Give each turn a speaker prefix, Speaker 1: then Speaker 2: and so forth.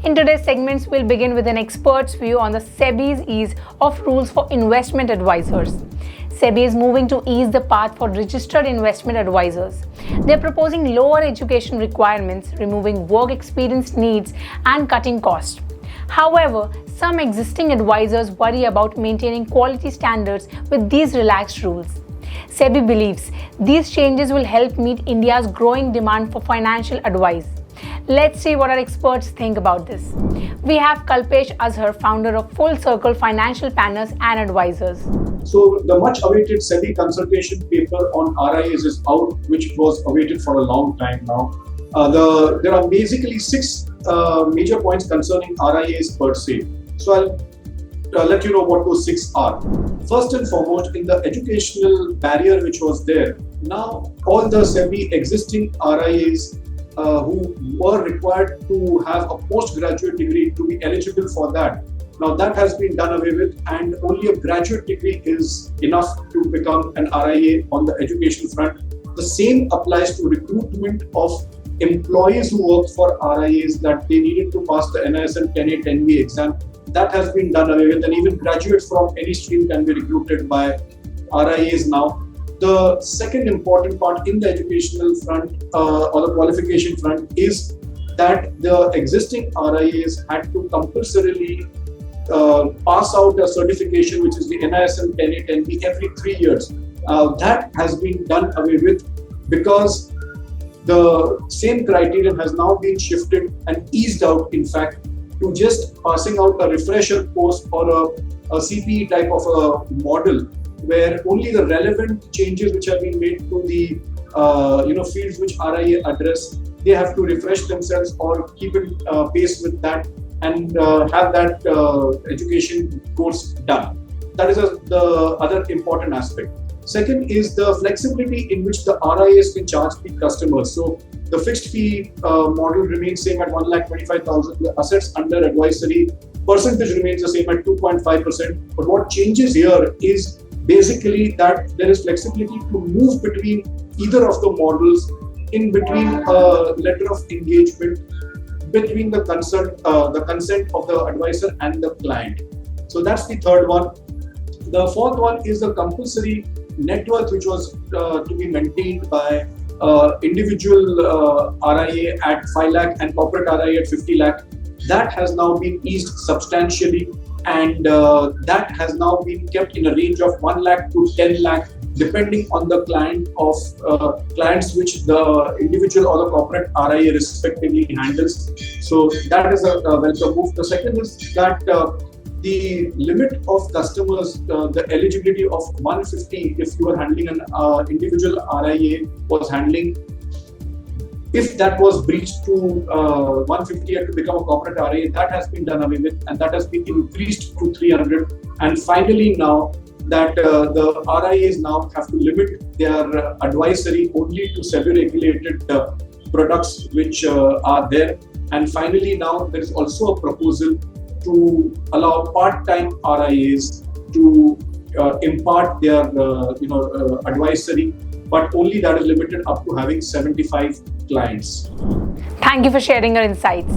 Speaker 1: In today's segments, we'll begin with an expert's view on the SEBI's ease of rules for investment advisors. SEBI is moving to ease the path for registered investment advisors. They're proposing lower education requirements, removing work experience needs, and cutting costs. However, some existing advisors worry about maintaining quality standards with these relaxed rules. SEBI believes these changes will help meet India's growing demand for financial advice. Let's see what our experts think about this. We have Kalpesh Ashar, founder of Full Circle Financial Planners and Advisors.
Speaker 2: So the much awaited SEBI consultation paper on RIAs is out, which was awaited for a long time now. There are basically six major points concerning RIAs per se. So I'll let you know what those six are. First and foremost, in the educational barrier which was there, now all the SEBI existing RIAs who were required to have a postgraduate degree to be eligible for that. Now that has been done away with, and only a graduate degree is enough to become an RIA on the education front. The same applies to recruitment of employees who work for RIAs, that they needed to pass the NISM 10A 10B exam. That has been done away with, and even graduates from any stream can be recruited by RIAs now. The second important part in the educational front or the qualification front is that the existing RIAs had to compulsorily pass out a certification, which is the NISM 10A 10B, every 3 years. That has been done away with because the same criterion has now been shifted and eased out, in fact, to just passing out a refresher course or a CPE type of a model, where only the relevant changes which have been made to the fields which RIA address, they have to refresh themselves or keep in pace with that and have that education course done. That is the other important aspect. Second is the flexibility in which the RIAs can charge the customers. So the fixed fee model remains same at 1,25,000. The assets under advisory percentage remains the same at 2.5%. But what changes here is basically that there is flexibility to move between either of the models in between a letter of engagement between the consent of the advisor and the client. So that's the third one. The fourth one is the compulsory net worth, which was to be maintained by individual RIA at 5 lakh and corporate RIA at 50 lakh. That has now been eased substantially, and that has now been kept in a range of 1 lakh to 10 lakh, depending on the clients which the individual or the corporate RIA respectively handles. So that is a welcome move. The second is that the limit of customers, the eligibility of 150, if you are handling an individual RIA was handling, if that was breached to 150 to become a corporate RIA, that has been done away with, and that has been increased to 300. And finally now that the RIAs now have to limit their advisory only to SEBI-regulated products which are there. And finally now there is also a proposal to allow part-time RIAs to impart their advisory, but only that is limited up to having 75 clients.
Speaker 1: Thank you for sharing your insights.